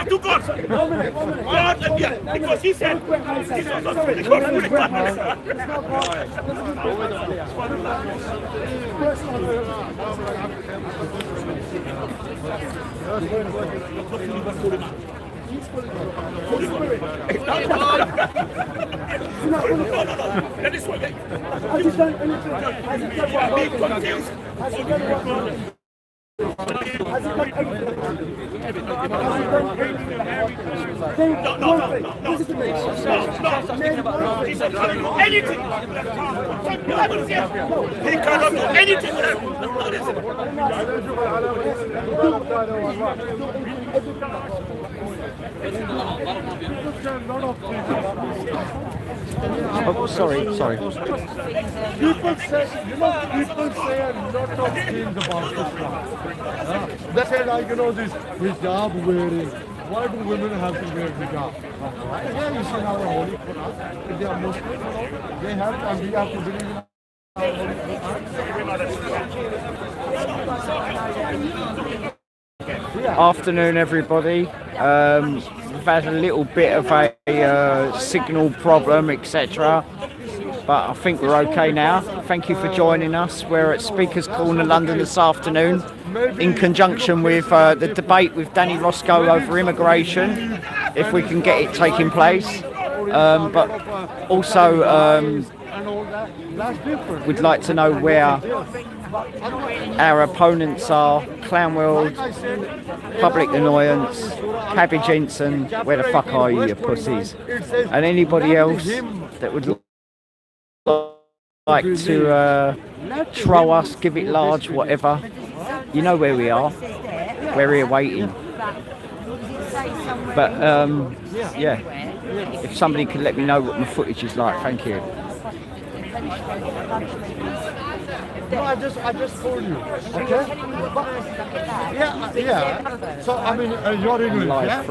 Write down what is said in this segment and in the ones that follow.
two gods. God, because he said, Jesus was fully God, fully God. That is what being confused. No. Anything. He cannot do anything. Oh, sorry. People say, people say a lot of things about Islam. They say like, this hijab wearing. Why do women have to wear hijab? Yeah, you see in our Holy Quran, if they are Muslim, they have, and we have to believe in our Holy Quran. Afternoon, everybody. We've had a little bit of a signal problem, etc. But I think we're okay now. Thank you for joining us. We're at Speakers Corner, London this afternoon, in conjunction with the debate with Danny Roscoe over immigration, if we can get it taking place. But also, we'd like to know where our opponents are: Clown World, Public Annoyance, Cabbage Ensign, where the fuck are you pussies? And anybody else that would like to troll us, give it large, whatever. You know where we are. We're here waiting. But yeah, if somebody could let me know what my footage is like, thank you. No, I just told you. Okay? Yeah. So, I mean, you're English, yeah?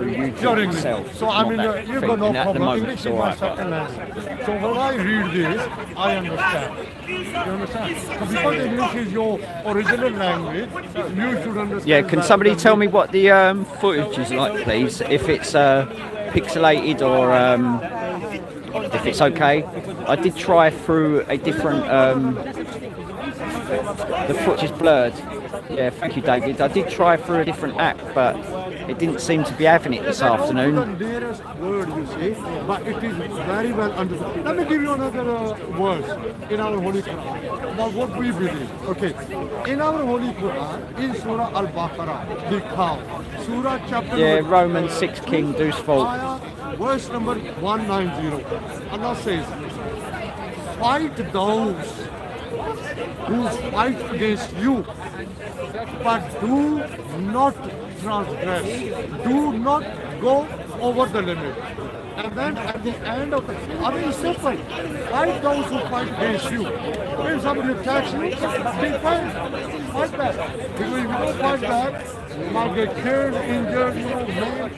You're English. So, I mean, you've got no problem. English is my second language. So, when I read this, I understand. You understand? So, because English is your original language, you should understand. Yeah, can somebody tell me what the footage is like, please? If it's pixelated or if it's okay. I did try through a different... the footage is blurred. Yeah, thank you, David. I did try through a different app, but it didn't seem to be having it this afternoon. The nearest word you say, but it is very well understood. Let me give you another verse in our Holy Quran about what we believe. Okay, in our Holy Quran, in Surah Al-Baqarah, the cow, Surah chapter. Yeah, Romans 6 King Deuce Fault. Verse number 190. Allah says, fight those who fight against you, but do not transgress, do not go over the limit. And then at the end of the, I mean, it's simple. Fight those who fight against you. When somebody attacks you, be fight back. Because if you don't fight back, you might get killed, injured, maimed.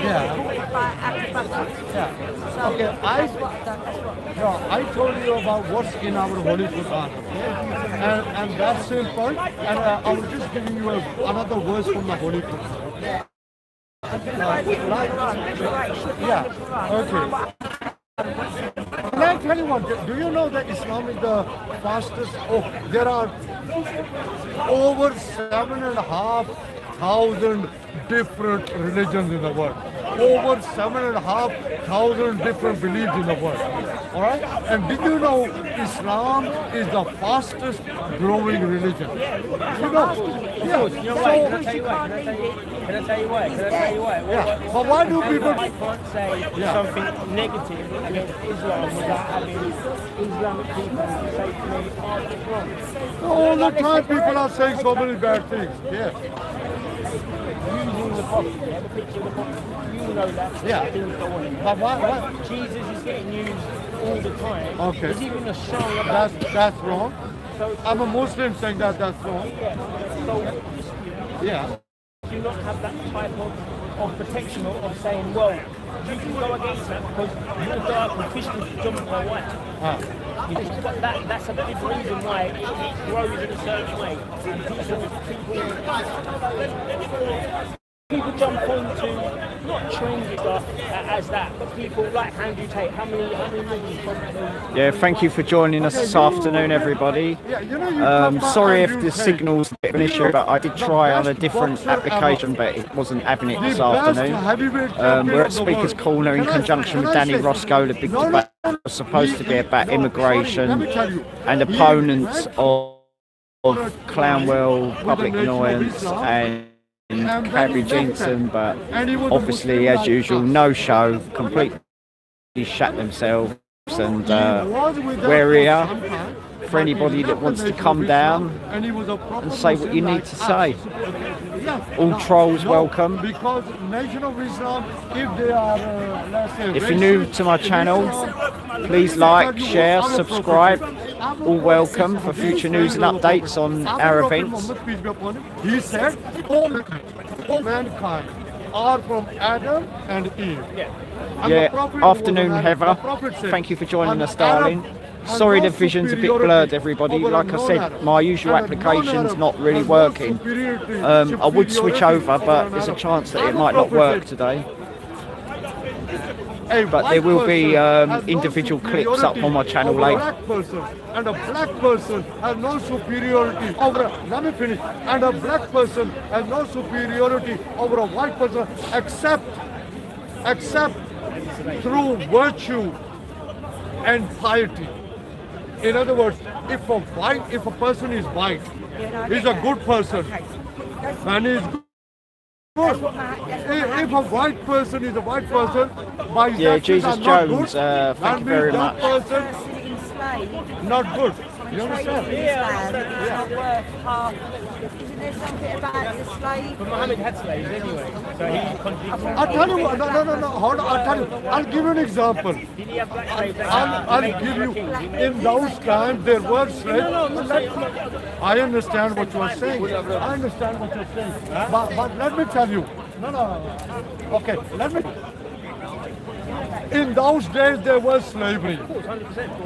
Yeah. Okay, I told you about what's in our Holy Quran, and that's simple. And I was just giving you another verse from the Holy Quran. Yeah. Okay. Can I tell you what? Do you know that Islam is the fastest? Oh, there are over 7,500 different religions in the world. Over 7,500 different beliefs in the world. All right? And did you know Islam is the fastest growing religion? You know? Yeah. Can I tell you why? Yeah. But why do people can't say something negative against Islam without having Islamic people say to me, oh, it's wrong? All the time people are saying so many bad things. Yeah. Using the prophet, the picture of the prophet, you know that. Yeah. But why? Jesus is getting used all the time. Okay. There's even a song about that's wrong. So, I'm a Muslim saying that's wrong. yeah. So, Yeah. do you not have that type of of protection of saying, well, you can go against that because you're dark and Christians predominantly are white. But that's a big reason why it grows in a certain way. And people jump onto not trendy stuff as that, but people like Andrew Tate. How many movies? Yeah, thank you for joining us this afternoon, everybody. Sorry if the signal's a bit of an issue, but I did try on a different application, but it wasn't having it this afternoon. We're at Speaker's Corner in conjunction with Danny Roscoe. The big debate was supposed to be about immigration and opponents of Clownwell, public annoyance and Carrie Jensen, but obviously, as usual, no show, completely shut themselves. And we're here for anybody that wants to come down and say what you need to say. All trolls welcome. Because Nation of Islam, if they are, if you're new to my channel, please like, share, subscribe. All welcome for future news and updates on our events. He said, all mankind are from Adam and Eve. Yeah, afternoon, Heather. Thank you for joining us, darling. Sorry the vision's a bit blurred, everybody. Like I said, my usual application's not really working. I would switch over, but there's a chance that it might not work today. But there will be individual clips up on my channel later. And a black person has no superiority over let me finish. And a black person has no superiority over a white person except through virtue and piety. In other words, if a person is white, he's a good person, and he's good. If a white person is a white person, by his actions Jesus are Jones, not good, thank you very much. Not good. You understand? Isn't there something about the slave? But Muhammad had slaves anyway, so he contradicts. I'll tell you. No. Hold on. I'll tell you. I'll give you an example. Did he have black slaves? I'll give you. In those times, there were slaves. I understand what you are saying. I understand what you're saying. But let me tell you. No. Okay. Let me. In those days, there was slavery.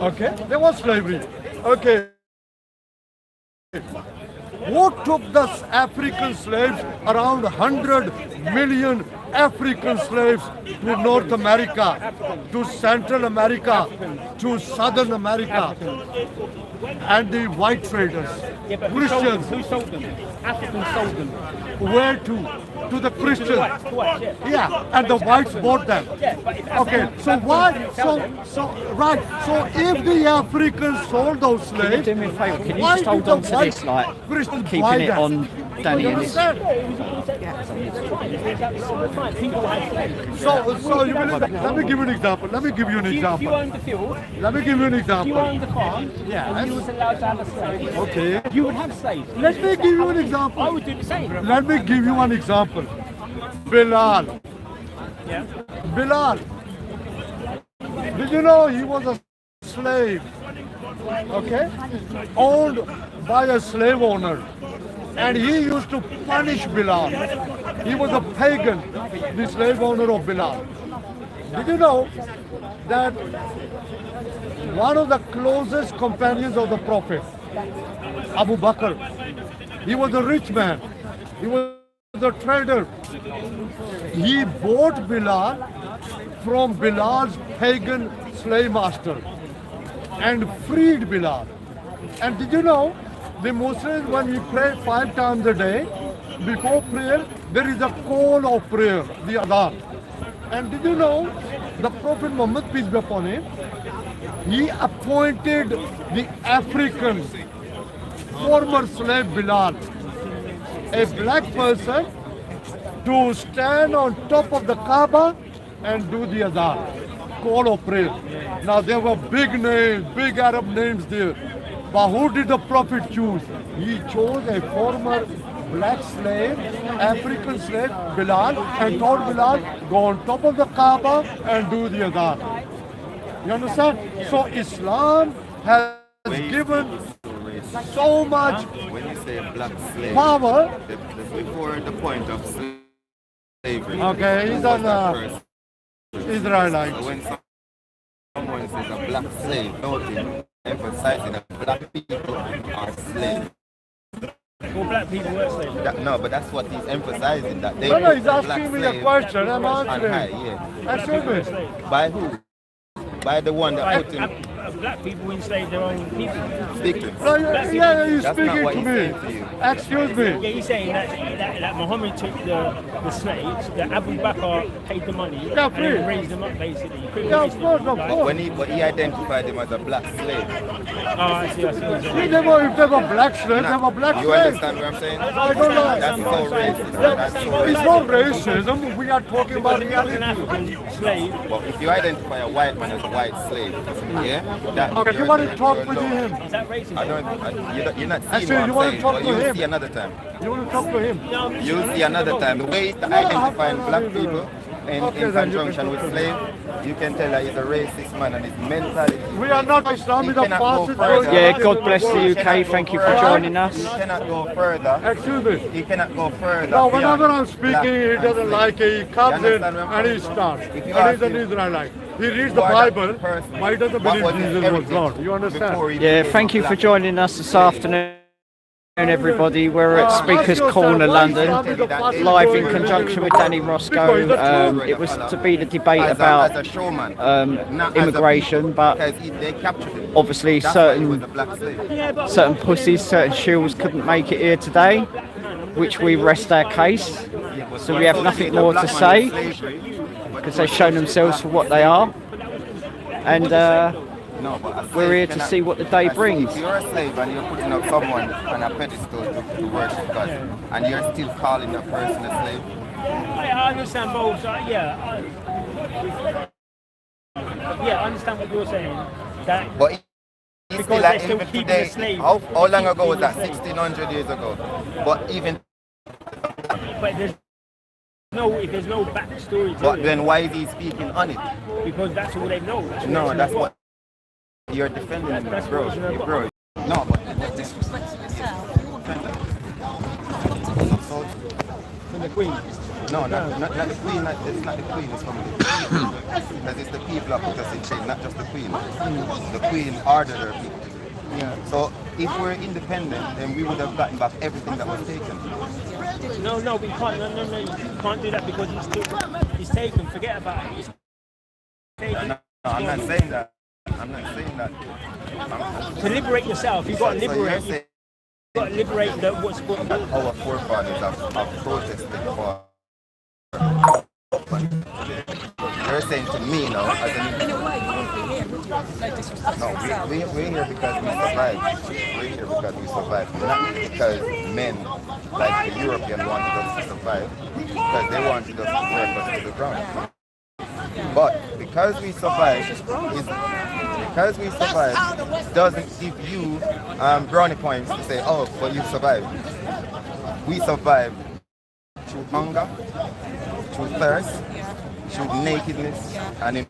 Okay. There was slavery. Okay. What took the African slaves, around 100 million African slaves, to North America, to Central America, to Southern America, and the white traders, Christians. Who sold them? Africans sold them. Where to? To the Christians. Yeah, and the whites bought them. Okay, so why? Right. So if the Africans sold those slaves, Can you do me a favour? Can you why just hold did on the to white this, like Christians buy keeping it them? on Danny and this? So you will, let me give you an example. If you owned the field, Let me give you an if you example. owned the farm, Yeah. and you was allowed to have a slave, Okay. you would have slaves. Let me give you an example. I would do the same. Let me give you an example. Bilal. Yeah. Bilal. Did you know he was a slave? Okay? Owned by a slave owner. And he used to punish Bilal. He was a pagan, the slave owner of Bilal. Did you know that one of the closest companions of the Prophet, Abu Bakr, he was a rich man. He was a trader. He bought Bilal from Bilal's pagan slave master and freed Bilal. And did you know, the Muslims, when we pray 5 times a day, before prayer, there is a call of prayer, the adhan. And did you know, the Prophet Muhammad, peace be upon him, he appointed the African former slave Bilal, a black person, to stand on top of the Kaaba and do the adhan, call of prayer. Now there were big names, big Arab names there. But who did the Prophet choose? He chose a former black slave, African slave, Bilal, and told Bilal, go on top of the Kaaba and do the adhan. You understand? So Islam has given so much When you say black slave, power. before the point of slavery. Okay, he's an Israelite. So when someone says a black slave, noting, emphasizing that black people are slaves. Well, black people were slaves. No, but that's what he's emphasizing, that they No, put he's the black asking me the slave question. I'm on high, answering. yeah. Excuse me. By who? By the one that put him. Black people enslaved their own people. Speak to him. No, yeah, he's That's not speaking what to he's me. saying to you. Excuse me. Yeah, he's saying that Muhammad took the slaves, that Abu Bakr paid the money, Yeah, and then raised them up basically. Yeah, of course, of course. But he identified him as a black slave. Oh, I see. If they were black slaves, they were black You slaves. understand what I'm saying? I don't know. That's so racist. That's so It's racist. not racism. We are talking about An reality. African slave. Well, if you identify a white man as a white slave, yeah, that Okay, you want to talk with him? Is that racist? You're not I seeing said what you I'm want to saying, talk but to you'll him. see another time. You want to talk to him? You'll see another time. The way he's identifying black people in conjunction with slaves, you can tell that he's a racist man and his mentality. We are not Islam, the fastest growing Yeah, country God in bless world. the UK. Thank you for joining us. He cannot go further. Excuse me. He cannot go further. Now, whenever beyond I'm speaking, black he and doesn't slave. like it. He comes You in understand where I'm and he coming starts. from? And If he's you ask an him, Israelite. He reads who the are that Bible, person? but he doesn't What believe was his Jesus was heritage God. You before understand? he Yeah, became thank a you for black joining us this afternoon, everybody. We're at Speaker's Corner, London, live in conjunction with Danny Roscoe. It was to be the debate as about a showman, not as a immigration, people, but because they captured him. obviously That's why he was a certain black slave. certain pussies, certain shills couldn't make it here today, which we rest our case. So we have nothing more to say because they've shown themselves for what they are, and No, but a slave we're here to cannot- see what the day brings. If you're a slave and you're putting up someone on a pedestal to worship God, and you're still calling that person a slave, I understand both. I understand what you're saying. That but it's Because still they're like still even keeping today, the slave. how long ago was that? 1600 years ago. But even, but there's no backstory to but it, then why is he speaking on it? because that's all they know. No, that's what you're defending him, That's bro. what you're about. Bro, no, but Disrespecting yourself. From the Queen. no, not the queen. It's not the queen. It's from the people, because it's the people that put us in chains, not just the queen. The queen ordered her people. Yeah. So if we're independent, then we would have gotten back everything that was taken. No, we can't. No, you can't do that because he's taken. Forget about it. He's taken. No, I'm not saying that. I'm not saying that. To liberate yourself, you've got to So you're liberate. saying You've got to liberate what's going that on. our forefathers have protested for. You're saying to me now, as an In a way, you wouldn't be here, would you? No disrespect to no, yourself. we're here because we survived. We're here because we survived, not because men like the European wanted us to survive, because they wanted us to work us to the ground. But because we survived, doesn't give you brownie points to say, oh, but you survived. We survived through hunger, through thirst, through nakedness, and in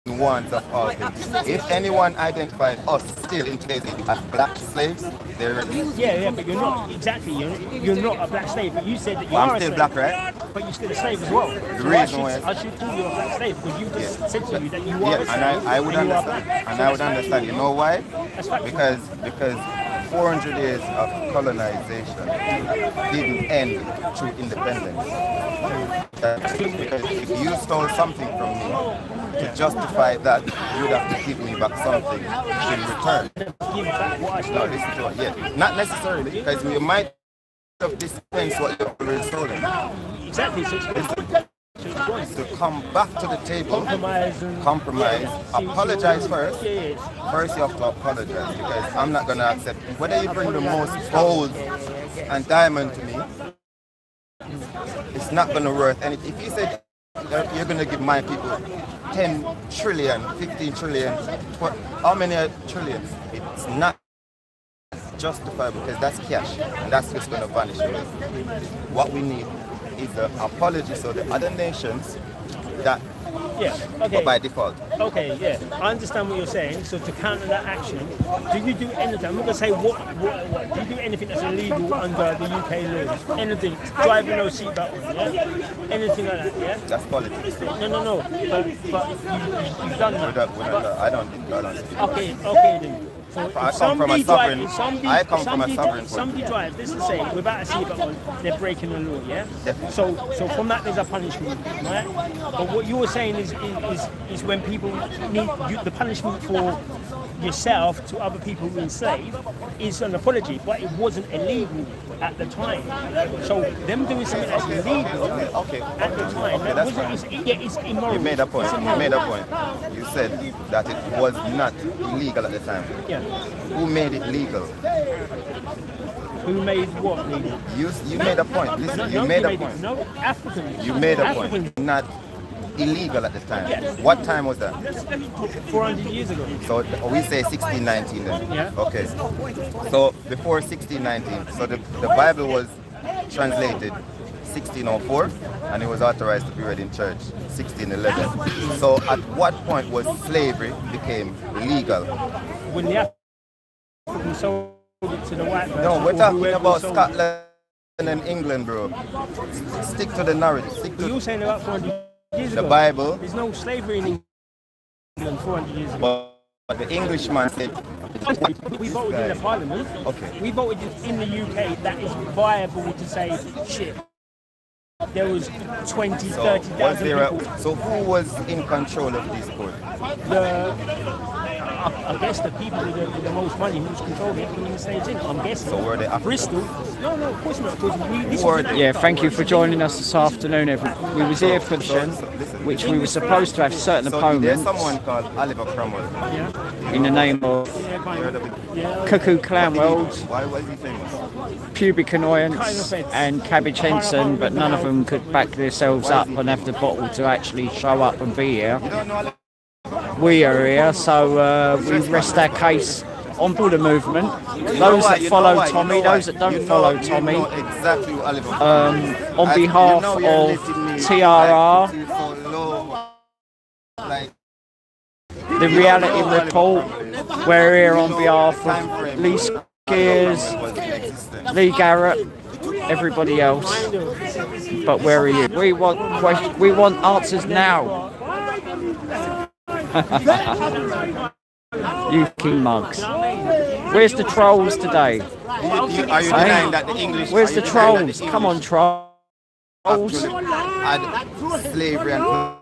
wants of all things. If anyone identified us still in today's age as black slaves, they're Yeah, but you're not exactly. You're not a black slave. But you said that you are I'm a still slave. black, right? But you're still a slave as well. So reason why- I should call you a black slave because you just Yeah. said to me that you are Yeah, a slave. and I would and you are understand. black. And So I would that's understand. You know why? That's factual. Because 400 years of colonization didn't end through independence. Because if you stole something from me, to justify that, you'd have to give me back something in return. Give back what I No, stole. listen to it. Yeah, not necessarily, because you might have dispensed what you've already stolen. Exactly. So it's To come back to the table, compromise, apologize first. Yes. First, you have to apologize, because I'm not going to accept whether you bring the most gold and diamond to me. It's not going to worth anything. If you say you're going to give my people 10 trillion, 15 trillion, how many trillions? It's not justifiable, because that's cash and that's just going to vanish away. What we need is an apology so the other nations that Yeah. But Okay. by default. Okay, yeah, I understand what you're saying. So to counter that action, do you do anything? I'm not gonna say what. Do you do anything that's illegal under the UK laws? Anything? Driving no seatbelt on, yeah? Anything like that, yeah? That's politics. No. But you've done that. I don't think Okay, then. So I if come from a somebody sovereign. drives, somebody, I come from a somebody, sovereign. somebody drives, this is say, without a seatbelt on, they're breaking the law, yeah? Definitely. So from that there's a punishment, right? But what you're saying is when people need the punishment for yourself to other people who enslaved is an apology, but it wasn't illegal at the time. So them doing something that's illegal Okay. at the time, Okay, that's fine. it's immoral. You made a point. It's You immoral. made a point. You said that it was not illegal at the time. Yeah. Who made it legal? Who made what legal? You made a point. Listen, No, you no, made a it. point. No, Africans. You made a Africans. point. Not illegal at the time. Yes. What time was that? 400 years ago. So we say 1619 then. Yeah. Okay. So before 1619, so the Bible was translated 1604 and it was authorized to be read in church 1611. So at what point was slavery became legal? When the Africans sold it to the white person. No, we're or talking whoever about sold it. Scotland and England, bro. Stick to the narrative. Stick But you're to saying about 400 years the ago. Bible. There's no slavery in England 400 years ago. But the Englishman said, We voted in the parliament. Okay. We voted in the UK that is viable to say, shit, there was 20, so 30,000 was there people. so who was in control of this court? I guess the people with the most money who's controlling it putting the slaves in. I'm guessing. So were they Africans? Bristol? No, of course not. Because this Were was they? Yeah, thank you for joining us this afternoon, everyone. We was here for the session, which we were supposed to have certain So opponents there's someone called Oliver Cromwell. in the name of Heard of it? Cuckoo Clanwell, Why was he famous? Pubic Annoyance and Cabbage Henson, but none of them could back themselves up and have the bottle to actually show up and be here. You don't know Oliver? We are here, so we rest our case on Buddha movement. Those that follow Tommy, those that don't follow Tommy, You know exactly who Oliver on behalf of TRR, like the reality report, we're here on behalf of Lee Skiers, Lee Garrett, everybody else. But where are you? We want answers now. You king mugs. Where's the trolls today? Are you denying that the English? Where's are you the denying that trolls? the Come on, English trolls. actually had slavery and England.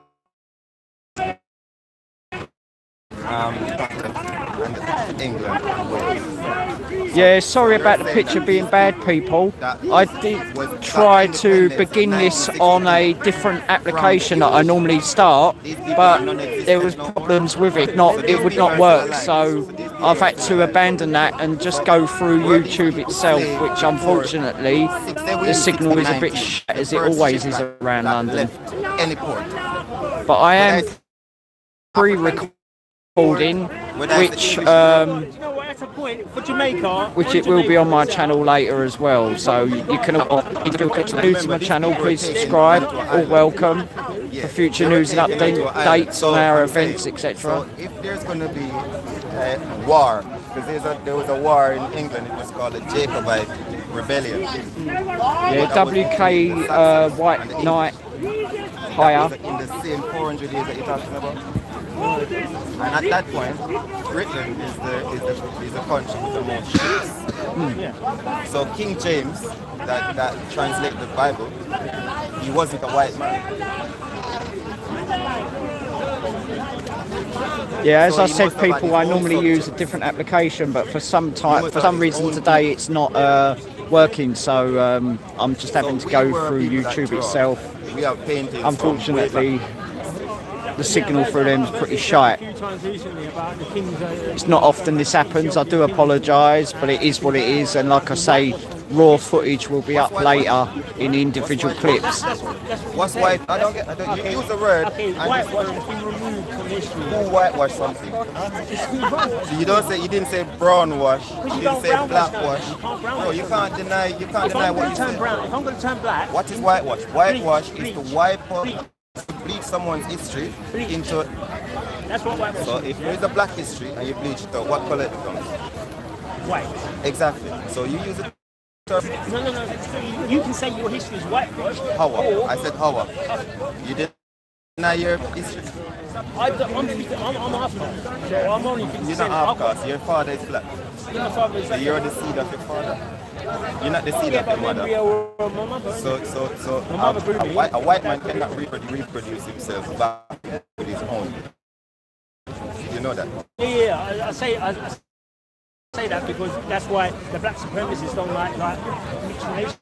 Yeah, sorry about the picture being bad, people. I did try to begin this on a different application that I normally start, but there was problems with it. It would not work, so I've had to abandon that and just go through YouTube itself, which unfortunately the signal is a bit shit as it always is around London. Any port. But I am pre-recording, which for Jamaica. which it will be on my channel later as well. So you can, if you're new to my channel, please subscribe. All welcome for future news and updates on our events, etc. So if there's going to be a war, because there was a war in England, it was called the Jacobite Rebellion. Yeah, WK White Knight higher. In the same 400 years that you're talking about. And at that point, Britain is the country with the most ships. So King James, that translated the Bible, he wasn't a white man. Yeah, as So I he said, must have had people, his I own normally subject. use a different application, but for some must have his reason own today it's not working. So I'm just having to go through YouTube itself. We have paintings. Unfortunately, the signal through them is pretty shite. It's not often this happens. I do apologise, but it is what it is. And like I say, raw footage will be up later in individual clips. What's white? I don't you use the word. Okay, whitewash has been removed from history. Who whitewash something? So you didn't say brown wash. You didn't don't say brown black wash wash. now. You can't brown No, wash you can't deny If what I'm you going to turn said. brown, if I'm going to turn black, What is whitewash? Whitewash is bleach. to wipe up bleach someone's history Bleach. into. That's what whitewashing So is. if there is a black history and you bleach it out, what color it becomes? White. Exactly. So you use it. No. You can say your history is whitewashed. How? or- I said how. You didn't deny your history. I'm half caste, so I'm only 50%. You're not half caste. Your father is black. My father is So you're the seed of your father. You're not the seed of your mother. My mother. So My mother grew me. a white man cannot reproduce himself back with his own. You know that. Yeah. I say that because that's why the black supremacists don't like mixed relationships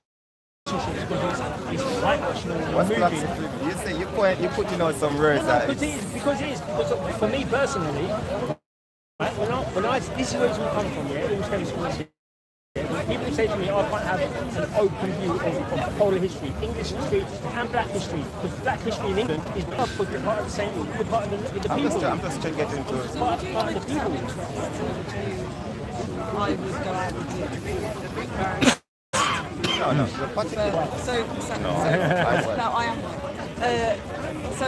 because it's whitewashing and What's black removing. supremacy? You say you're putting out some words that Because it is. Because for me personally, right, when I this is where it's all come from. Yeah, it all stems from this. When people say to me, I can't have an open view of polar history, English history and black history, because black history in England is because we're part of the same, we're part of the people. I'm just trying to get into it. Part of the people. I would go out with you. No, the party. No, I am. So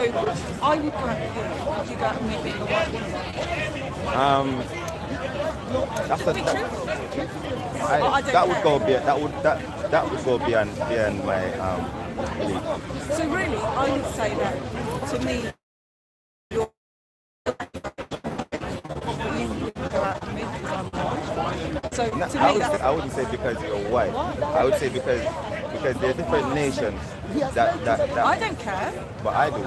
I would go out with you. Would you go out with me being a white woman? That's Be truthful. I don't that would care. go beyond that would go beyond my belief. So really, I would say that to me, you're you would go out with me because I'm white. So to me, I wouldn't say because you're white. I would say because there's different nations that I don't care. but I do.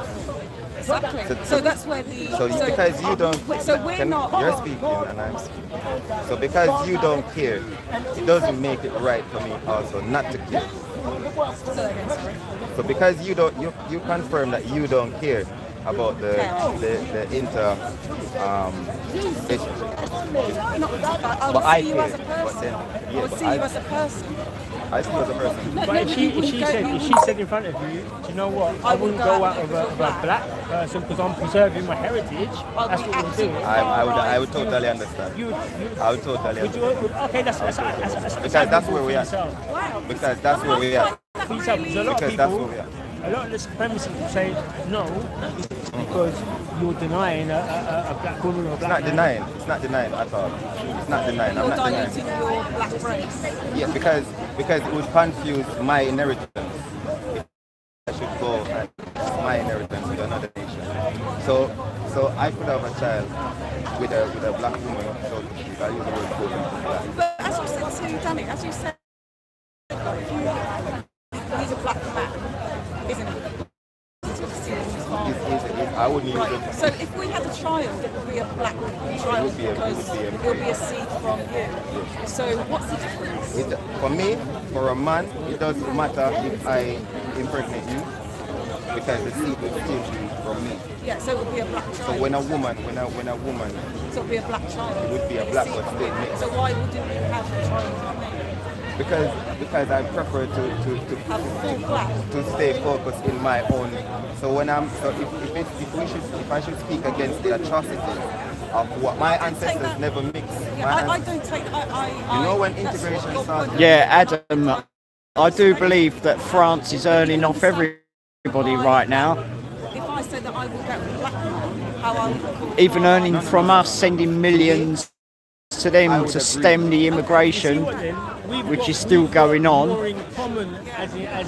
Exactly. So that's where the Because you don't So we're not. you're speaking and I'm speaking. So because you don't care, it doesn't make it right for me also not to care. So because you confirm that you don't care about the inter relationship. I But would I see you care. as a But person. then, I yeah, would but see you as a person. I see you as a person. But if she said in front of you, do you know what? I wouldn't go out with a black person because I'm preserving my heritage. That's what we're doing. I would totally understand. I would totally understand. Okay, that's Because that's where we are. Because that's where we are. Because a lot of Because that's people, where we are. a lot of the supremacists will say no because you're denying a black woman or a It's black not man. denying. It's not denying at all. It's not denying. I'm You're not denying. diluting your black race. Yeah, because it would confuse my inheritance. I should go and my inheritance with another nation. So I could have a child with a black woman. So if I use the word black. But as you said to Danny, as you said, he's a black man, isn't he? I wouldn't use Right. it. So if we had a child, it would be a black child would be a- it because would be a- it would be a seed from you. So what's the difference? For me, for a man, it doesn't matter if I impregnate you because the seed will still be from me. Yeah, so it would be a black child. So when a woman, So it would be a black child. it would be a black but still mixed. So why wouldn't you have a child from me? Because I prefer Have full black. to stay focused in my own. So when if I should speak against the atrocities of what my ancestors never mixed. Yeah, I don't take. You know when that's integration your started? point. Yeah, Adam, I do believe that France is earning off everybody right now, If I said that I would get a black man, how I would even earning from us, sending millions to them to stem the immigration, which is still going on.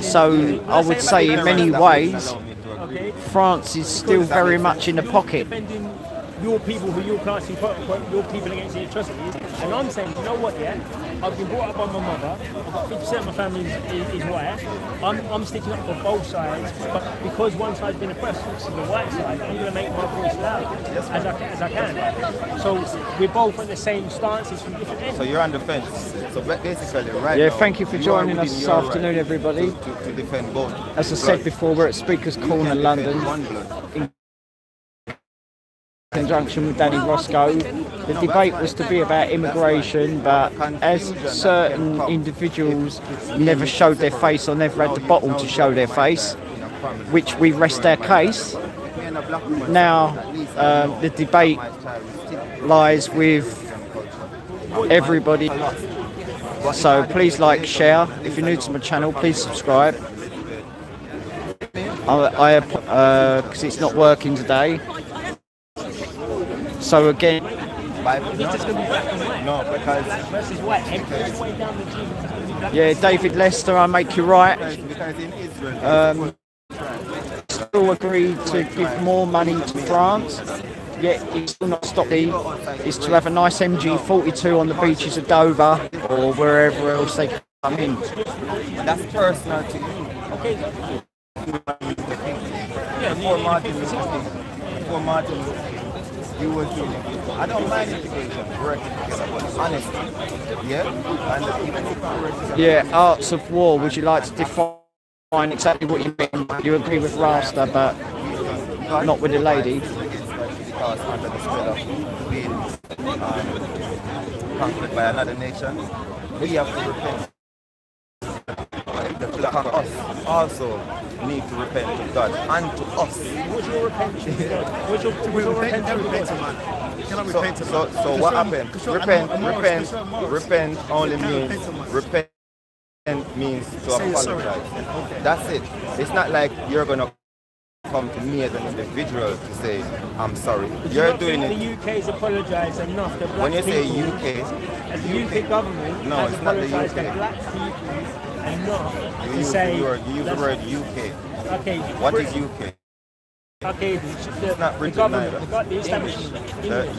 So I would say in many ways, France is still very much in the pocket. Defending your people who you're classing your people against the atrocities, and I'm saying, you know what? Yeah, I've been brought up by my mother. I've got 50% of my family is white. I'm sticking up for both sides, but because one side's been oppressed, which is the white side, I'm going to make my voice loud as I can. So we're both on the same stances from different ends. So you're on the fence. So basically, right Yeah, now, thank you for are joining us within this your afternoon, right everybody. To defend both. As I said before, we're at Speaker's Corner, Defend London, one blood. in conjunction with Danny Roscoe. The debate was to be about immigration, but as certain individuals never showed their face or never had the bottle to show their face, which we rest our case, now the debate lies with everybody. So please like, share. If you're new to my channel, please subscribe. because it's not working today. So again, It's just going to be black and white. No, because Versus white. And all the way down the team. yeah, David Lester, I make you right. because in Israel, Still agreed to give more money to France. Yet it's still not stopped is to have a nice MG42 on the beaches of Dover or wherever else they come in. that's personal to you. Okay. Before Martin Luther King, you were doing it. I don't mind integration, working together, but honestly, yeah? And even if I work together, Yeah, arts of war. Would you like to define exactly what you mean? You agree with Rasta, but not with the lady. because under the spell of being conquered by another nation, we have to repent. The black of us also need to repent to God and to us. What's your repentance? What's your repentance? So what happened? Repent only means to apologize. That's it. It's not like you're gonna come to me as an individual to say I'm sorry. You're doing it. The UK's apologised enough. The black When you say people, UK, as the UK government No, has it's not the apologised UK. to black people enough you to use say. the word UK. Okay. What is UK? Okay, not the Britain government, either. the establishment.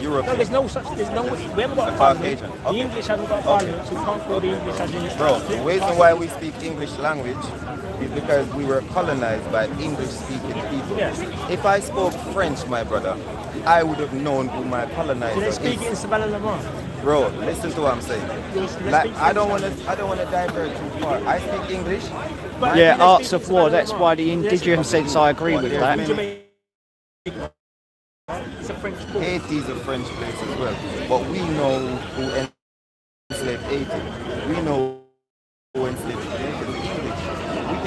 Europe. No, there's no such. There's no. We haven't got a parliament. Caucasian. The English haven't got a parliament, so we can't call the English as in. Bro, the reason why we speak English language is because we were colonized by English-speaking people. Yes. If I spoke French, my brother, I would have known who my colonizer Do they speak it in is. Savannah Lamar? Bro, listen to what I'm saying. Like, I don't want to divert too far. I speak English. Yeah, arts of war. That's why the indigenous sense. I agree with that. It's a French book. Haiti is a French place as well. But we know who enslaved Haiti. We know who enslaved Haiti. English.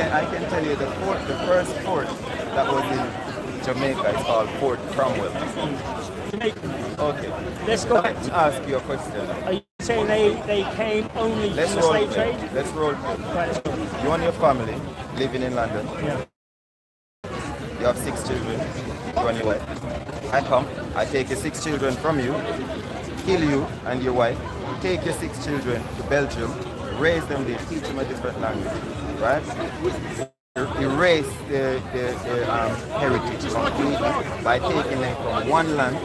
I can tell you the first fort that was in Jamaica is called Fort Cromwell. Jamaica. Okay. Let's go back Let me to. ask you a question. Are you saying they came only from Let's the roll slave play. trade? Let's roll play. Right, let's go. You and your family living in London. Yeah. You have 6 children. You and your wife. I come. I take your 6 children from you, kill you and your wife, take your 6 children to Belgium, raise them there, teach them a different language, right? Erase their heritage completely by taking them from one land,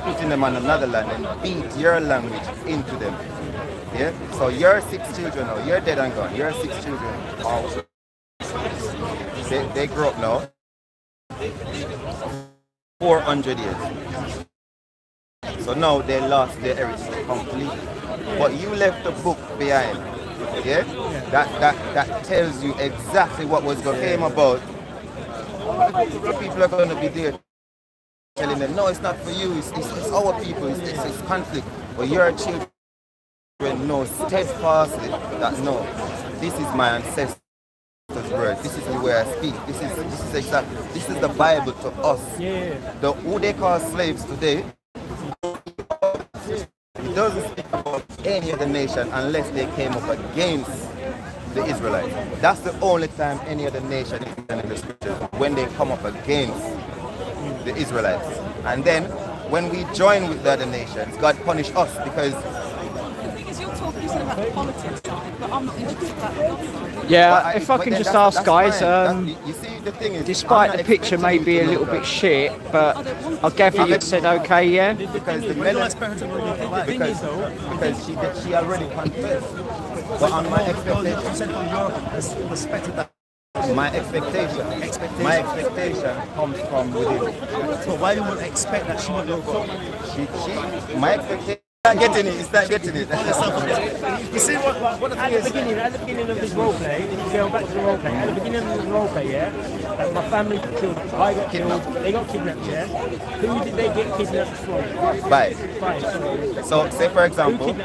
putting them on another land, and beat your language into them. Yeah? So your 6 children now, you're dead and gone. Your 6 children are they grow up now. 400 years. So now they lost their heritage completely. But you left a book behind. Yeah? That tells you exactly what was going to came about. The people are going to be there telling them, no, it's not for you, it's our people, it's conflict. But your children know steadfastly that no, this is my ancestors' word, this is the way I speak, this is the Bible to us. Yeah. Who they call slaves today, it doesn't speak about any other nation unless they came up against the Israelites. That's the only time any other nation is in the scriptures, when they come up against the Israelites. And then when we join with the other nations, God punish us because Because you're talking about the politics side, but I'm not interested in that. Yeah, if I can just ask, guys, you see, the thing is, despite I'm the not picture may expecting be you a to little know bit that. shit, but I gather you said okay, yeah? Because the because she already confessed. But on my expectation, my expectation comes from within. So why you would expect that she would go? My expectation. It's not getting it. You see what the At thing the beginning of this role play, going back to the role play, at the beginning of the role play, yeah, like my family got killed, I got killed, they got kidnapped, yeah. Who did they get kidnapped from? Bye. Right. So, say for example,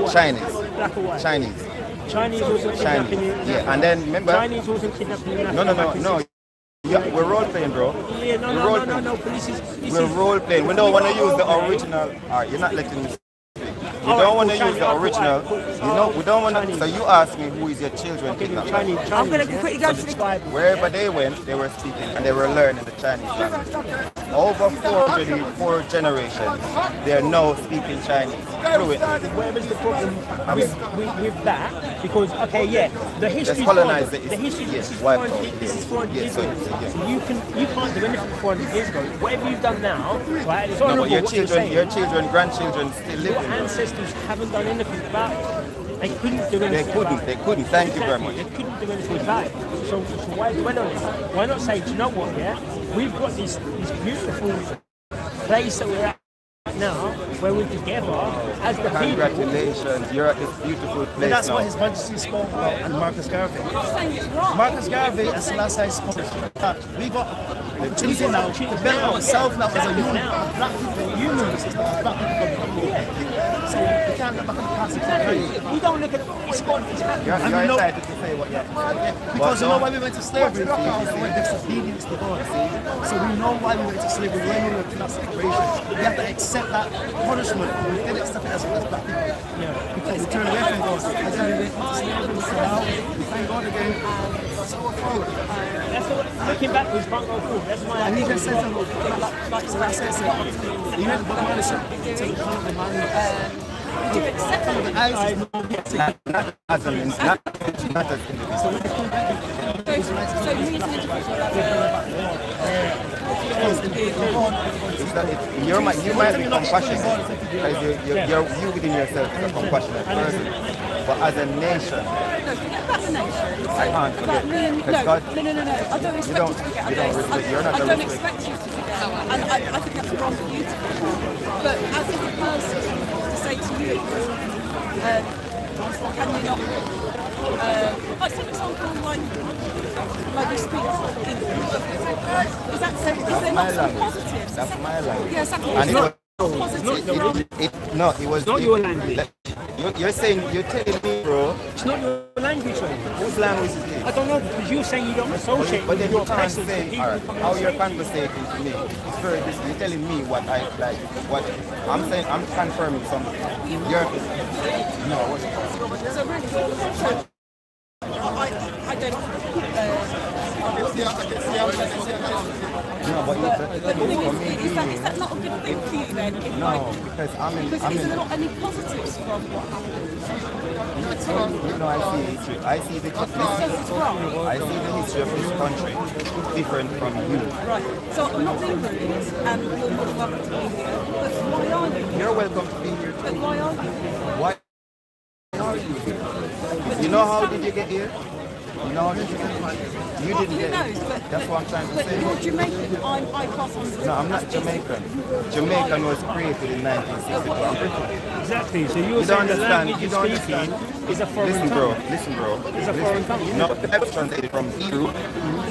Chinese. Black or white? Chinese. Chinese wasn't kidnapping you. Yeah, and then remember. Chinese wasn't kidnapping you. No. Yeah, we're role playing, bro. Yeah, no. Police is. We're role playing. We don't want to use the original. Alright, you're not letting me. We don't want to use the original. We don't want to. So you ask me who is your children Okay, kidnapped? Chinese. I'm going to yeah? quickly go to the... Wherever they went, they were speaking and they were learning the Chinese language. Over 4 generations, they are now speaking Chinese fluently. Where's the problem with that? Because the history. colonize it. The history. Yes, This is wiped 400 out. this is 400 Yes, years so- ago. yes. So you can't do anything 400 years ago. Whatever you've done now, right? It's No, honourable but your what you're children, saying. grandchildren still Your living. ancestors haven't done anything about it. They couldn't do anything. about it. They couldn't. Thank you very much. They couldn't do anything about it. So why dwell on it? Why not say, do you know what? Yeah, we've got this beautiful place that we're at now, where we're together as the people. Congratulations, you're at this beautiful place That's now. what His Majesty spoke about and Marcus Garvey. saying it's wrong. Marcus Garvey and Selassie spoke that we got opportunity now to build ourselves now as a unit. Black people, union system, black people. So we can't look back at the past. We don't look at it's happening. You're we know- excited to say what you have to say. Because you know why we went to slavery? Because we went disobedience to God. So we know why we went to slavery. When we went to that separation, we have to accept that punishment. We did accept it as black people. Because we turned away from God. And then we went into slavery. So now we thank God again. So we're forward. That's what, looking backwards can't go forward. That's my And he just said something like Selassie said, you had the man said, take the man. Do you accept The it? eyes is not As an not as individual. So you need to It's that you might be compassionate because you within yourself is a compassionate person. But as a nation, No, forget about the nation. I can't forget. About me and, Because no, God, no. I don't expect you to forget you about don't this. respect- you're not I a don't respect- expect you to forget. And I think that's wrong for you to forget. But as a person, to say to you, can you not, like for example, like you speak English. Is that so? Is there my not some language. positives? That's my language. Yeah, exactly. And It's it not was, positive. no, it was not your language. You're telling me, bro, It's not your language, right? whose language is this? I don't know because you're saying you don't associate But with then your you can't oppressors. say, People all right, come how and you're say- conversating to me. It's very distant. You're telling me what I like. What I'm saying, I'm confirming something. You're no. So really, I don't. No, but The thing for me, is that not a good thing for you then? If no, because because is there not any positives from what happened? you know, I see history. I see the history of this country different from you. Right. So I'm not being rude, and you're more than welcome to be here. But why are you? You're welcome to be here But too. why are you? Why are you here? You know how did you get here? You know how did you get here? You didn't Who get knows? here. But That's what I'm trying to But say. you're Jamaican. I pass on to No, I'm not Jamaican. Jamaican was created in 1962. I'm British. Exactly. So you're You don't saying the understand. language You you're don't speaking understand. is a foreign Listen, tongue. bro. Listen, bro. It's a foreign tongue. No, the Bible translated from Hebrew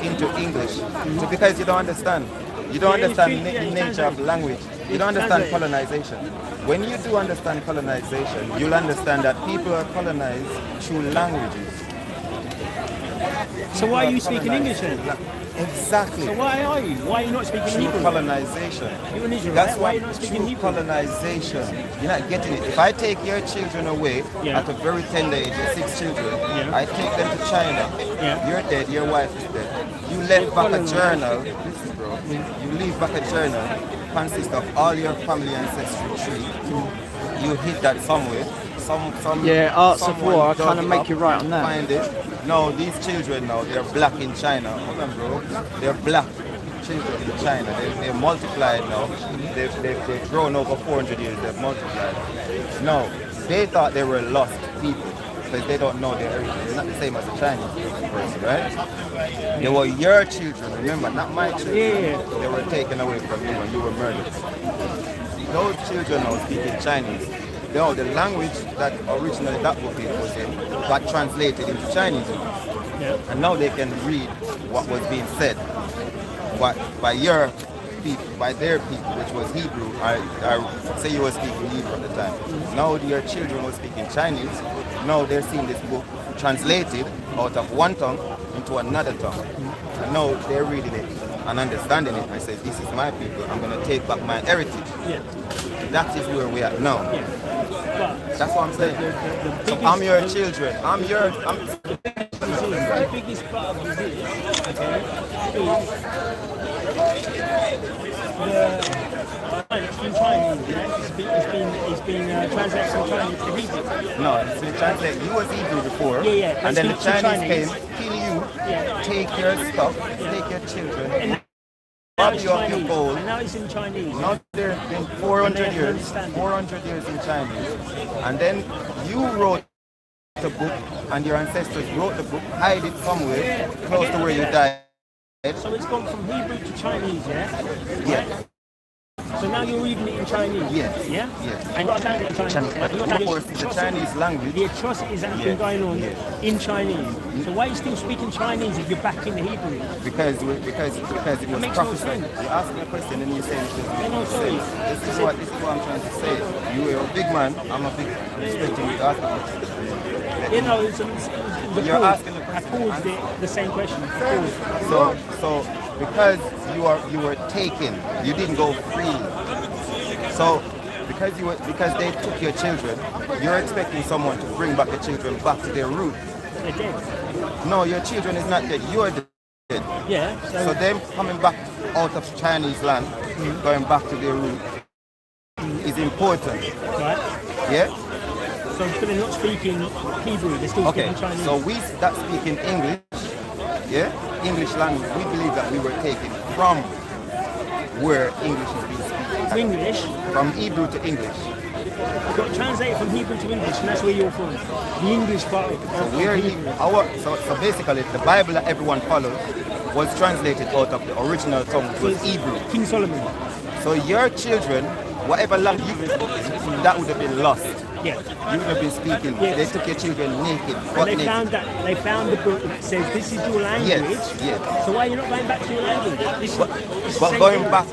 into English. So because you don't understand, you don't Yeah, it's understand true, yeah, the it's nature of translated. language. You don't understand colonization. When you do understand colonization, you'll understand that people are colonized through languages. So why are you speaking English then? Exactly. So why are you? Why are you not speaking Through Hebrew? colonization. You're an Israelite. That's Why are what you not speaking through Hebrew? colonization. You're not getting it. If I take your children away Yeah. at a very tender age, your 6 children, Yeah. I take them to China. Yeah. You're dead, your wife is dead. You left back a journal. Listen, bro. You leave back a journal consists of all your family ancestry tree. You hid that somewhere. Yeah, Arts of someone War, I dug kinda it make up, you right on that. Find it. No, these children now, they're black in China. Hold on, bro. They're black children in China. They're multiplied now. They've grown over 400 years. They've multiplied. No, they thought they were lost people because they don't know their heritage. They're not the same as the Chinese person, right? They were your children, remember, not my children. Yeah. They were taken away from you and you were murdered. Those children now speaking Chinese. No, the language that originally that book was in got translated into Chinese. And now they can read what was being said by your people, by their people, which was Hebrew. I say you were speaking Hebrew at the time. Now your children were speaking Chinese. Now they're seeing this book translated out of one tongue into another tongue. And now they're reading it and understanding it. I say, this is my people. I'm going to take back my heritage. Yeah. That is where we are now. That's what I'm saying. So I'm your children. I'm The biggest part of disease, okay, it's been Chinese, yeah? It's been translated from Chinese to Hebrew. no, it's been translated. You was Hebrew before, Yeah, yeah. and then the It's been Chinese Chinese. came, kill you, Yeah. take your stuff, take your children, Now rob it's you of your Chinese. gold. And now it's in Chinese. Now there's been And 400 they have to years, understand it. 400 years in Chinese, and then you wrote the book, and your ancestors wrote the book, hide it somewhere close to where you died. So it's gone from Hebrew to Chinese, yeah? Yeah. So now you're reading it in Chinese? Yes. Yeah? Yes. And you're translating it in Chinese. Of course, the Chinese language. The atrocities that have been Yes. going on Yes. in Chinese. So why are you still speaking Chinese if you're back in the Hebrew? Because it was makes no prophesied. sense. You ask me a question and you say it doesn't No, make sorry. sense. This is what I'm trying to say. You are a big man. I'm a big. I'm expecting you to ask me. You know, it's a You're pause. asking the I question. paused it, the same question. Pause. So because you were taken, you didn't go freely. So because they took your children, you're expecting someone to bring back your children back to their root. They're dead. No, your children is not dead. You're dead. Yeah. So them coming back out of Chinese land, going back to their root, is important. Right. Yeah. So they're not speaking Hebrew. They're still Okay. speaking Chinese. So we that speak in English, yeah, English language. We believe that we were taken from where English is being spoken. English. From Hebrew to English. Got translated from Hebrew to English, and that's where you're from. The English part of We're Hebrew. so basically the Bible that everyone follows was translated out of the original tongue, which was Hebrew. King Solomon. So your children, whatever language you spoke, that would have been lost. Yeah. You would have been speaking. Yes. They took your children naked. And What they naked? found that they found the book that says this is your language. Yes. So why are you not going back to your language? This is the But same going thing. back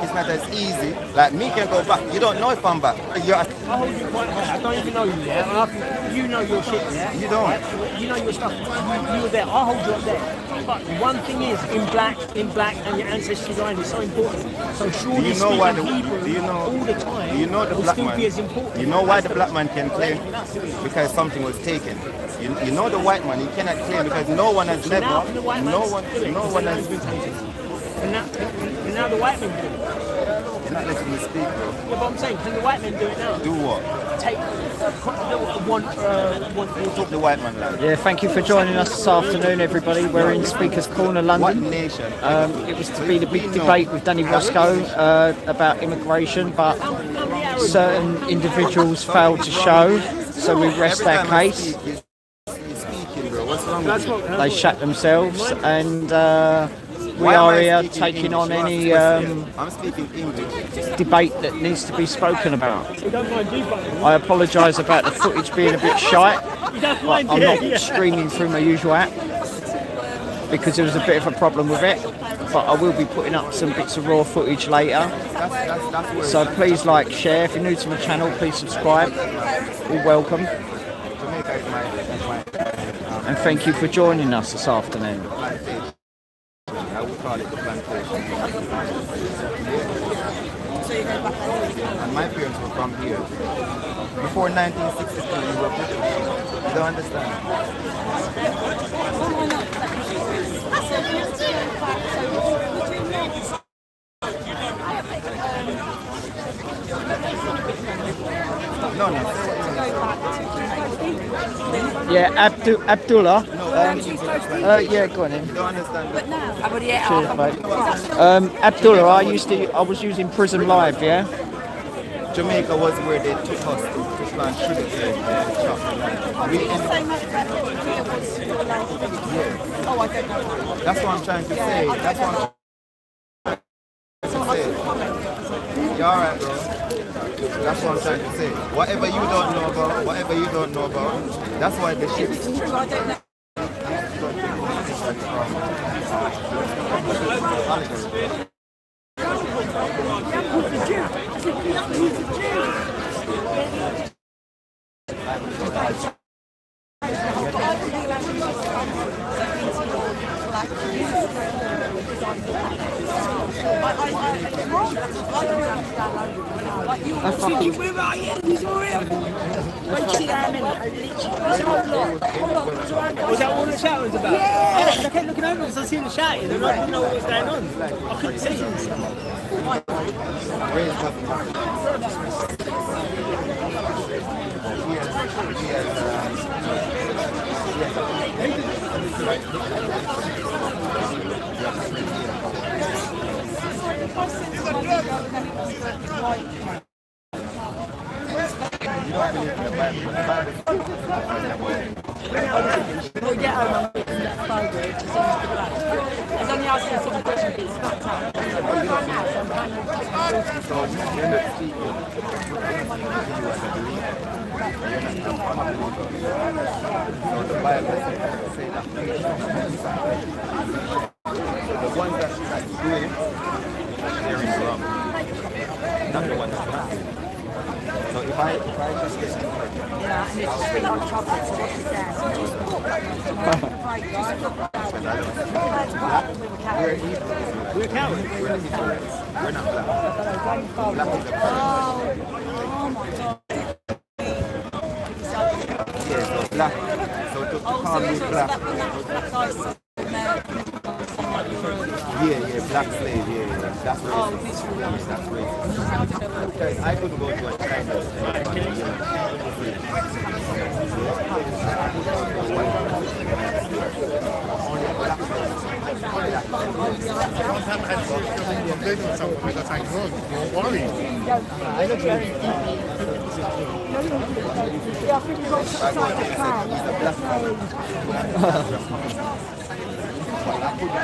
is not as easy. Like me can go back. You don't know if I'm back. You're, I hold you quite high. I don't even know you, yeah? And you know your shit, yeah? You don't. Right? You know your stuff. You were there. I hold you up there. But one thing is, in black, and your ancestry line is so important. So surely do you know why the speaking Hebrew all the time do you know the will black still man? be as important. You know why the black man can claim? Because something was taken. You know the white man, he cannot claim because no one has So never, now can the white man no do one it? has been taken. And now the white men do it. You're not letting me speak, bro. Yeah, but I'm saying, can the white men do it now? Do what? Take one. Who took the white man land? Yeah, thank you for joining us this afternoon, everybody. We're in Speaker's Corner, What London. nation? It was to be the big debate with Danny Roscoe about immigration, but certain individuals failed to show, so we rest Every our time I case. speak, he's speaking, bro. What's wrong with you? They shut themselves, and we Why am are I here speaking taking English? on any You ask questions. I'm speaking English. debate that needs to be spoken about. You don't mind debugging? I apologise about the footage being a bit shite. You don't But mind? I'm Yeah, not yeah. streaming through my usual app because there was a bit of a problem with it. But I will be putting up some bits of raw footage later. That's where So please like, share. If you're new to my channel, please subscribe. You're welcome. Jamaica is my And thank you for joining us this afternoon. plantation. I would call it the plantation. And my parents were from here. Before 1963, we were British. You don't understand? No. Yeah, Abdullah. Yeah, go on in. You don't understand? Cheers, mate. Abdullah, I was using Prism Live, yeah. Jamaica was where they took us to plant sugar cane and chocolate. We That's what I'm trying to say. That's what I'm trying to say. You alright, bro? That's what I'm trying to say. Whatever you don't know about, that's why the shit. Like you thinking, where are you? He's all here. When you see that, I mean, literally, it's a whole lot. Was that all the chat was about? Yeah. I kept looking over because I seen the shouting and I didn't know what was going on. I couldn't see him. We'll get home and we can get forward as soon as the black. There's only asking some questions, but it's not time. I'm right now, so I'm kind the Bible say that the one that's doing, there is wrong. Not the one that's not. So if I just get yeah, and it's sweet on chocolate, so what's it there? So just put that right, just put that We're cowards. we're not black. Black is the oh my god. yeah, so black. So to call me black. Yeah, black slave, yeah. That's racist. That's racist. Because I couldn't go to a China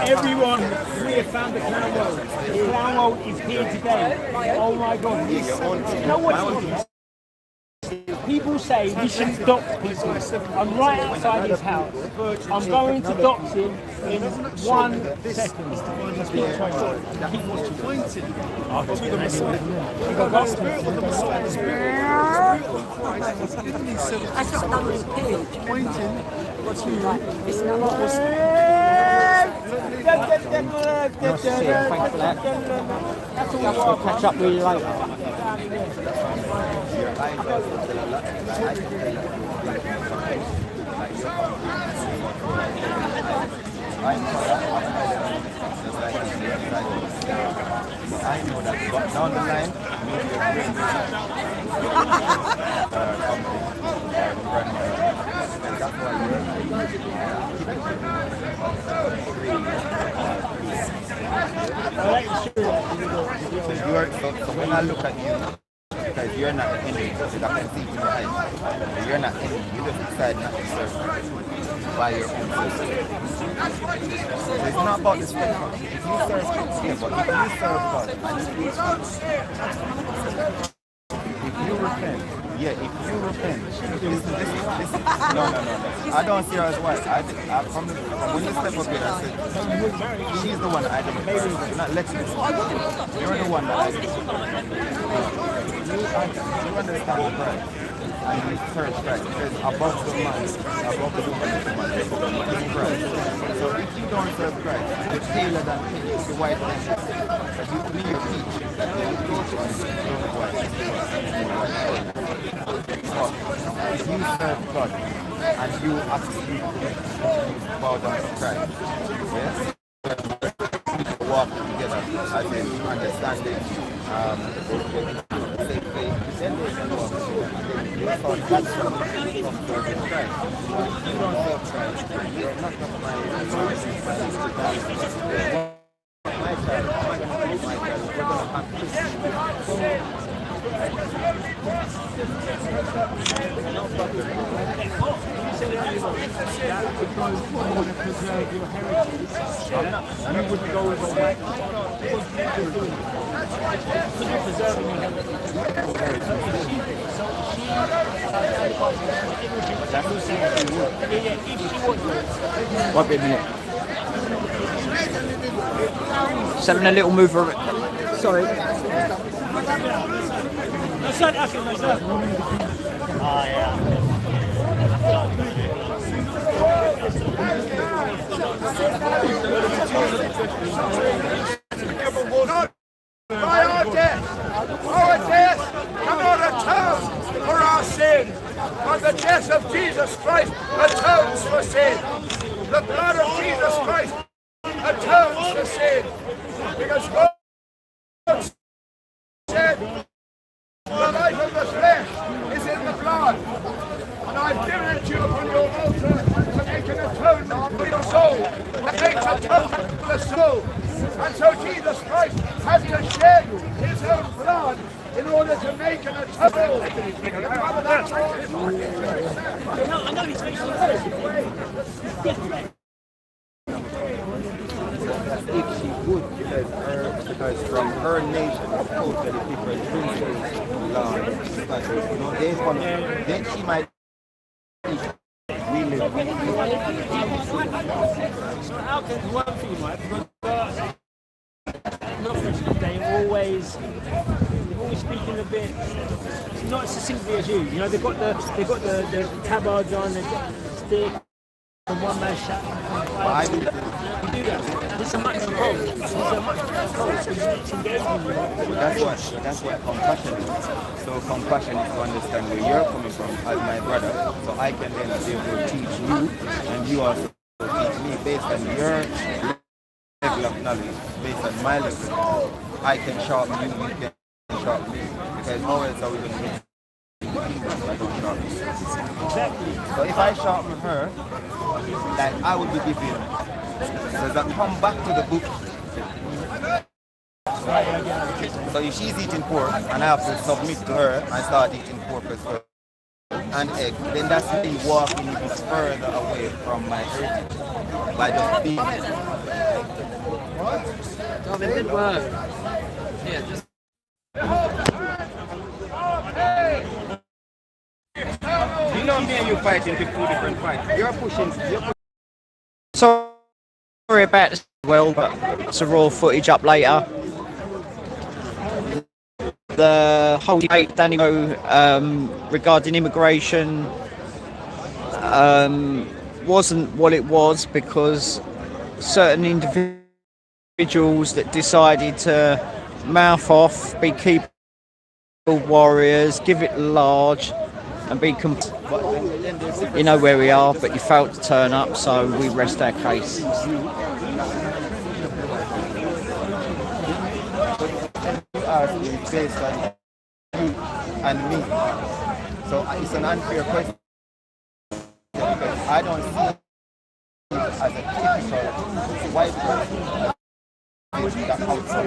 Everyone, we have found the clown world. The clown world is here today. Oh my god. You know what? People say we shouldn't dox people. I'm right outside his house. I'm going to dox him in 1 second. Just keep trying. Keep watching. That's not done with page. Pointing. What's you like? It's not what was. Nice to see you. Thanks for that. We'll catch up with you later. I know that, but down the line, so when I look at you, because you're not the enemy, because I can see in your eyes, you're not enemy, you just decide not to serve by your own system. So it's not about the spectrum. If you serve God, yeah, but if you serve God, if you repent, if you repent, listen, no. I don't see her as wife. When you step up here, I said, she's the one I don't know. You're not letting me. You're the one that I don't you understand the Christ. And you serve Christ. It says above the man, above the woman, is Christ. So if you don't serve Christ, you're paler than pink, you're white than this. You be your peach. If you serve God and you actually bow down to Christ, yes, walk together as in understanding safe faith, then they can walk together. That's from serving Christ. If you don't serve Christ, you're not going to find my child, we're going to have peace. You wouldn't go with a white. Won't be a minute. Just having a little move around. Sorry. Oh yeah. Priority! Come the death of Jesus Christ atones for sin. The blood of Jesus Christ atones for sin. Because God said, the life of the flesh is in the blood. And I've given it to you upon your altar to make an atonement for your soul. That makes atonement for the soul. And so Jesus Christ has to shed his own blood in order to make an atonement. Remember that? If she would, because from her nation, of course, the different princes, laws, but they come, then she might really. So how can one thing, right? Because not they always speaking a bit not succinctly as you. You know, they've got the tabards on, they've got the stick, and one man shut. You do that. It's a much control. It's a much control. So it's engaging. That's what compassion is. So compassion is to understand where you're coming from as my brother. So I can then be able to teach you, and you also teach me based on your level of knowledge, based on my level. I can sharpen you, you can sharpen me. Because how else are we going to make if I don't sharpen you? Exactly. So if I sharpen her, like I would be giving. So that come back to the book. So if she's eating pork and I have to submit to her and start eating pork as well and egg, then that's me walking even further away from my heritage by just being. Good work. Yeah, just. You know me and you fighting two different fights. You're pushing. Sorry about this as well, but it's a raw footage up later. The whole debate, Danny, regarding immigration wasn't what it was because certain individuals that decided to mouth off, be keyboard warriors, give it large, and be you know where we are, but you failed to turn up, so we rest our case. Based on you and me. So it's an unfair question because I don't see it as a typical white person that comes from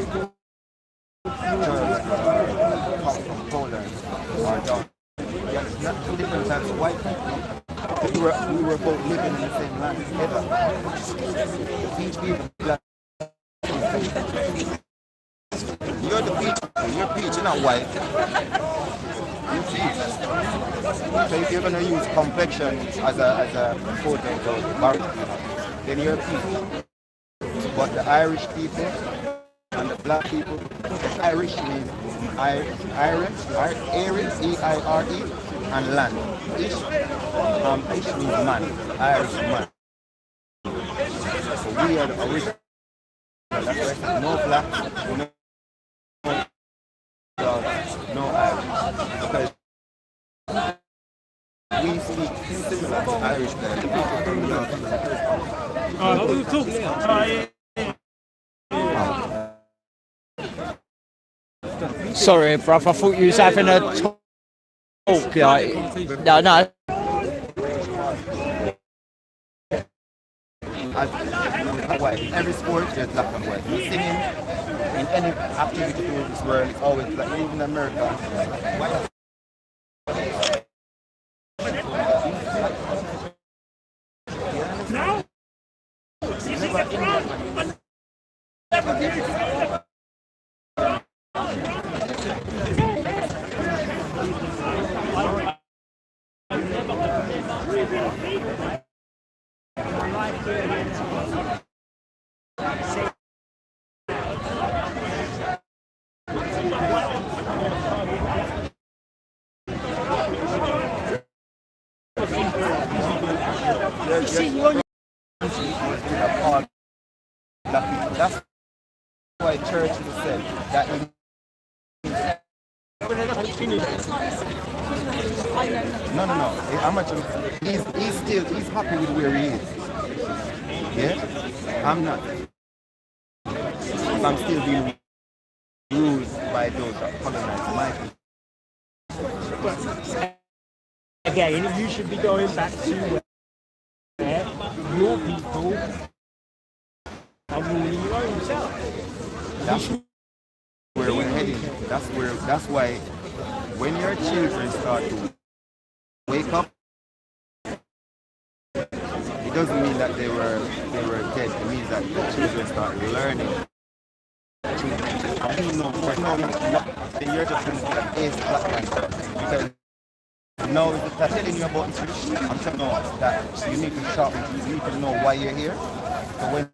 Germany or comes from Poland or down. It's not two different types of white people. We were both living in the same land together. Each people black. You're the peach. You're peach, you're not white. You're peach. So if you're gonna use complexion as a quote-unquote barrier, then you're peach. But the Irish people and the black people, Irish means Irish, E-I-R-E, and land. Ish means man, Irish man. So we are the original. That's why I said no black, no Irish. Because we speak similar to Irish people from the Sorry, bruv, I thought you was having a talk. Like, no. Every sport there's black and white. Singing in any activity in this world is always black. Even in America. That's why church said that no. I'm actually, he's happy with where he is. Yeah? I'm not. I'm still being ruled by those that colonize my people. Again, you should be going back to where your people are ruling your own self. That's where we're heading. That's why when your children start to wake up, it doesn't mean that they were dead. It means that the children start learning. Then you're just going to be an ace black man. Because now is the telling you about this. I'm telling you that you need to sharpen, you need to know why you're here. So when